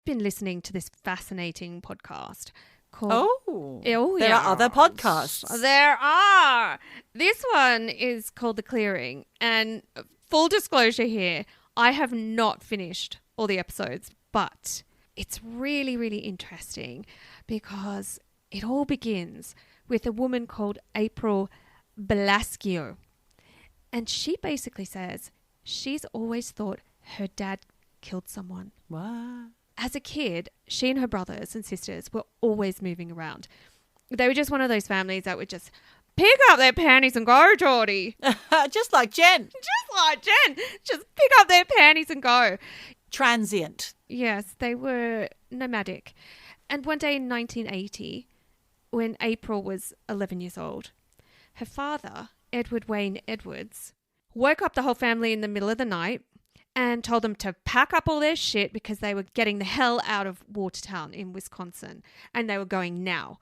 been listening to this fascinating podcast called... There are other podcasts. There are. This one is called The Clearing. And full disclosure here, I have not finished all the episodes, but it's really, really interesting because it all begins with a woman called April Belascio. And she basically says she's always thought her dad killed someone. What? As a kid, she and her brothers and sisters were always moving around. They were just one of those families that would just pick up their panties and go, Geordie. Just like Jen. Just pick up their panties and go. Transient. Yes, they were nomadic. And one day in 1980, when April was 11 years old, her father, Edward Wayne Edwards, woke up the whole family in the middle of the night and told them to pack up all their shit because they were getting the hell out of Watertown in Wisconsin and they were going now.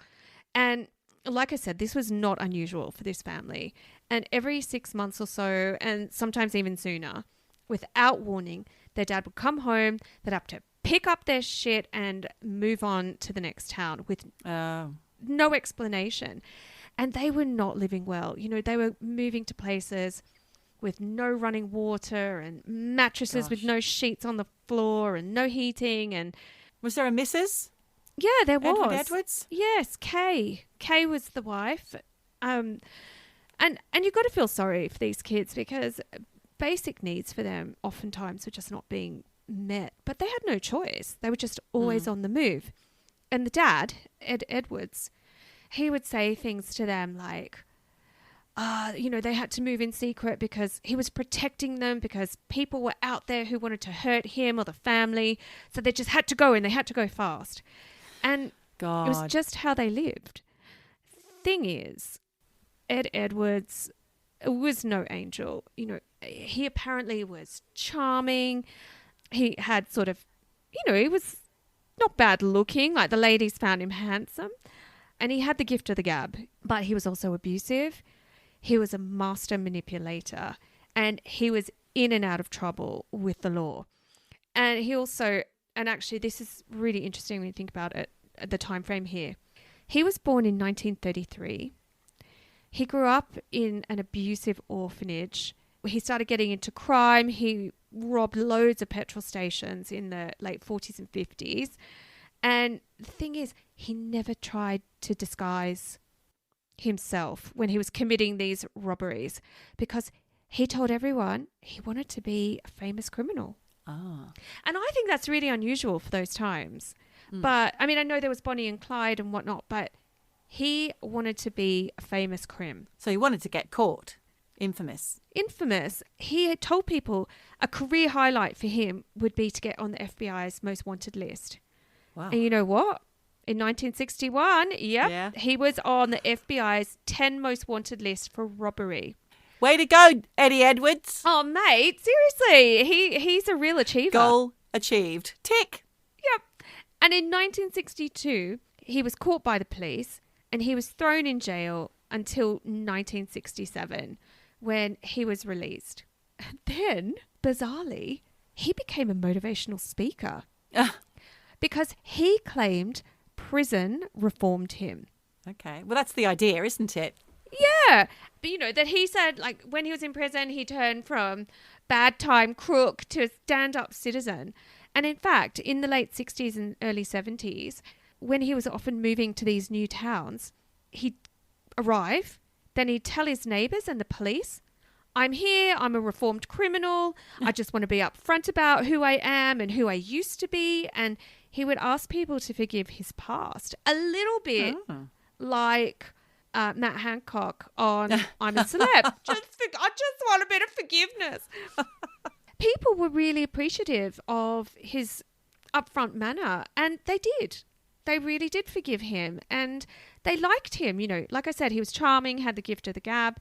And like I said, this was not unusual for this family. And every 6 months or so, and sometimes even sooner, without warning, their dad would come home, they'd have to pick up their shit and move on to the next town with no explanation. And they were not living well. You know, they were moving to places with no running water and mattresses with no sheets on the floor and no heating. And was there a Mrs.? Yeah, there was. Edward Edwards? Yes, Kay. Kay was the wife. And you've got to feel sorry for these kids because basic needs for them oftentimes were just not being met. But they had no choice. They were just always on the move. And the dad, Ed Edwards, he would say things to them like, they had to move in secret because he was protecting them because people were out there who wanted to hurt him or the family. So they just had to go and they had to go fast. And it was just how they lived. Thing is, Ed Edwards was no angel. You know, he apparently was charming. He had sort of, he was not bad looking. Like the ladies found him handsome. And he had the gift of the gab, but he was also abusive. He was a master manipulator and he was in and out of trouble with the law. And he also, and actually this is really interesting when you think about it, the time frame here. He was born in 1933. He grew up in an abusive orphanage. He started getting into crime. He robbed loads of petrol stations in the late 40s and 50s. And the thing is, he never tried to disguise himself when he was committing these robberies because he told everyone he wanted to be a famous criminal. And I think that's really unusual for those times. But, I mean, I know there was Bonnie and Clyde and whatnot, but he wanted to be a famous crim. So he wanted to get caught. Infamous. He had told people a career highlight for him would be to get on the FBI's most wanted list. Wow. And you know what? In 1961, he was on the FBI's 10 most wanted list for robbery. Way to go, Eddie Edwards. Oh, mate, seriously, he's a real achiever. Goal achieved. Tick. Yep. And in 1962, he was caught by the police and he was thrown in jail until 1967 when he was released. And then, bizarrely, he became a motivational speaker because he claimed prison reformed him. Okay. Well, that's the idea, isn't it? Yeah. But, that he said, like, when he was in prison, he turned from bad time crook to stand-up citizen. And in fact, in the late 60s and early 70s, when he was often moving to these new towns, he'd arrive, then he'd tell his neighbours and the police, I'm here, I'm a reformed criminal, I just want to be upfront about who I am and who I used to be. And he would ask people to forgive his past. A little bit like Matt Hancock on I'm a Celeb. I just want a bit of forgiveness. People were really appreciative of his upfront manner, and they did. They really did forgive him, and they liked him. Like I said, he was charming, had the gift of the gab.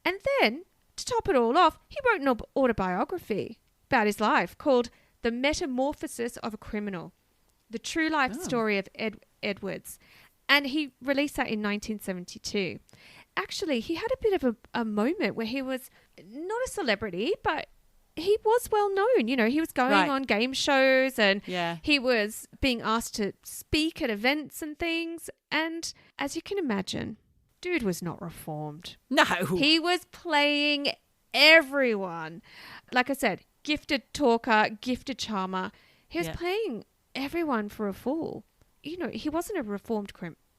And then, to top it all off, he wrote an autobiography about his life called The Metamorphosis of a Criminal, the true life story of Edwards. And he released that in 1972. Actually, he had a bit of a moment where he was not a celebrity, but he was well known. He was going on game shows and he was being asked to speak at events and things. And as you can imagine, dude was not reformed. No. He was playing everyone. Like I said, gifted talker, gifted charmer. He was playing everyone for a fool. He wasn't a reformed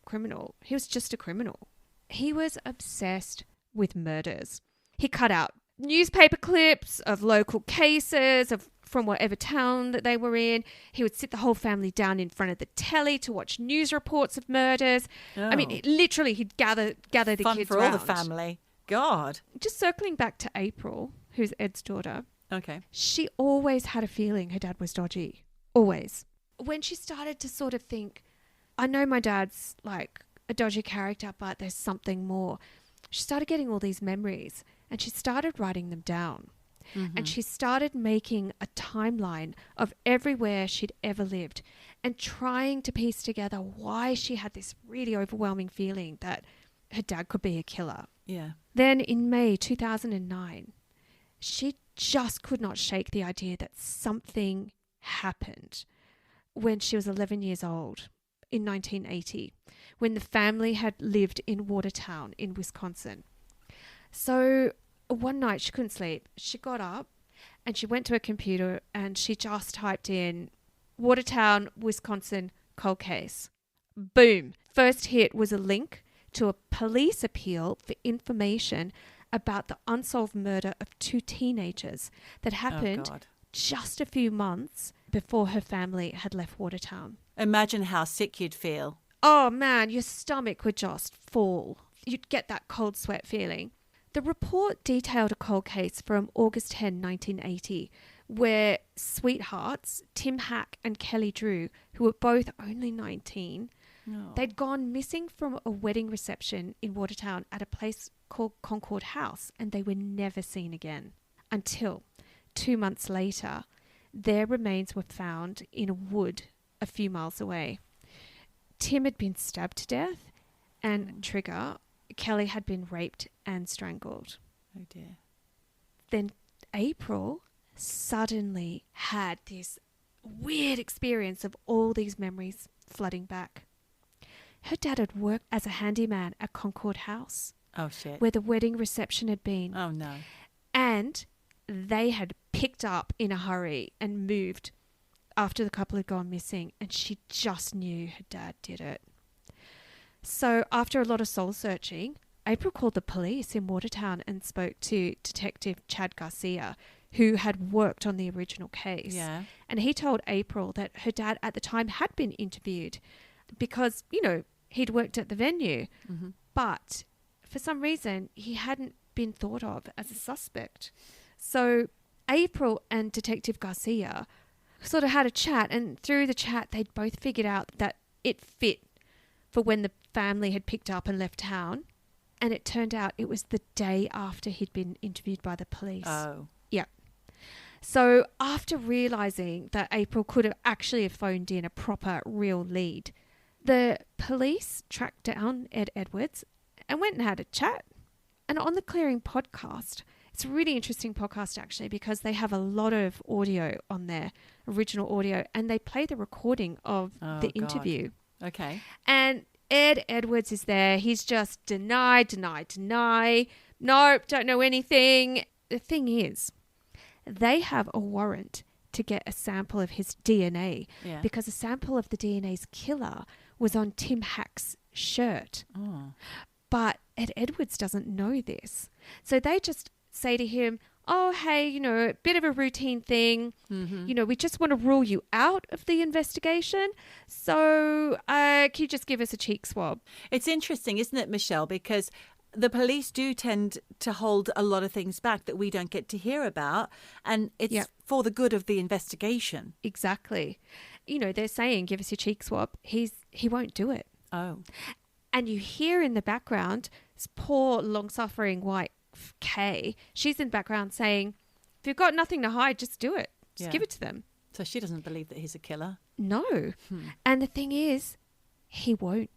criminal. He was just a criminal. He was obsessed with murders. He cut out newspaper clips of local cases from whatever town that they were in. He would sit the whole family down in front of the telly to watch news reports of murders. Oh. I mean, literally, he'd gather the Fun kids for round. all the family. God. Just circling back to April, who's Ed's daughter. Okay. She always had a feeling her dad was dodgy. Always. When she started to sort of think, I know my dad's like a dodgy character, but there's something more. She started getting all these memories and she started writing them down. Mm-hmm. And she started making a timeline of everywhere she'd ever lived and trying to piece together why she had this really overwhelming feeling that her dad could be a killer. Yeah. Then in May 2009, she just could not shake the idea that something happened when she was 11 years old in 1980, when the family had lived in Watertown in Wisconsin. So one night she couldn't sleep. She got up and she went to her computer and she just typed in Watertown, Wisconsin cold case. Boom. First hit was a link to a police appeal for information about the unsolved murder of 2 teenagers that happened just a few months before her family had left Watertown. Imagine how sick you'd feel. Oh man, your stomach would just fall. You'd get that cold sweat feeling. The report detailed a cold case from August 10, 1980, where sweethearts Tim Hack and Kelly Drew, who were both only 19, they'd gone missing from a wedding reception in Watertown at a place called Concord House, and they were never seen again until 2 months later, their remains were found in a wood a few miles away. Tim had been stabbed to death, and Trigger, Kelly, had been raped and strangled. Oh dear. Then April suddenly had this weird experience of all these memories flooding back. Her dad had worked as a handyman at Concord House. Oh shit. Where the wedding reception had been. Oh no. And they had picked up in a hurry and moved after the couple had gone missing, and she just knew her dad did it. So after a lot of soul searching, April called the police in Watertown and spoke to Detective Chad Garcia, who had worked on the original case. Yeah. And he told April that her dad at the time had been interviewed because, he'd worked at the venue. Mm-hmm. But for some reason, he hadn't been thought of as a suspect. So April and Detective Garcia sort of had a chat, and through the chat, they'd both figured out that it fit for when the family had picked up and left town. And it turned out it was the day after he'd been interviewed by the police. Oh. Yeah. So after realising that April could have actually have phoned in a proper, real lead, the police tracked down Ed Edwards and went and had a chat. And on the Clearing podcast, it's a really interesting podcast actually because they have a lot of audio on there, original audio, and they play the recording of the interview. Okay. And Ed Edwards is there. He's just deny. Nope, don't know anything. The thing is, they have a warrant to get a sample of his DNA because a sample of the DNA's killer was on Tim Hack's shirt. Oh. But Ed Edwards doesn't know this. So they just say to him, oh, hey, a bit of a routine thing. Mm-hmm. We just want to rule you out of the investigation. So can you just give us a cheek swab? It's interesting, isn't it, Michelle? Because the police do tend to hold a lot of things back that we don't get to hear about. And it's for the good of the investigation. Exactly. They're saying, give us your cheek swab. He won't do it. Oh. And you hear in the background, this poor, long-suffering white Kay, she's in the background saying, if you've got nothing to hide, just do it. Just give it to them. So she doesn't believe that he's a killer? No. And the thing is, he won't.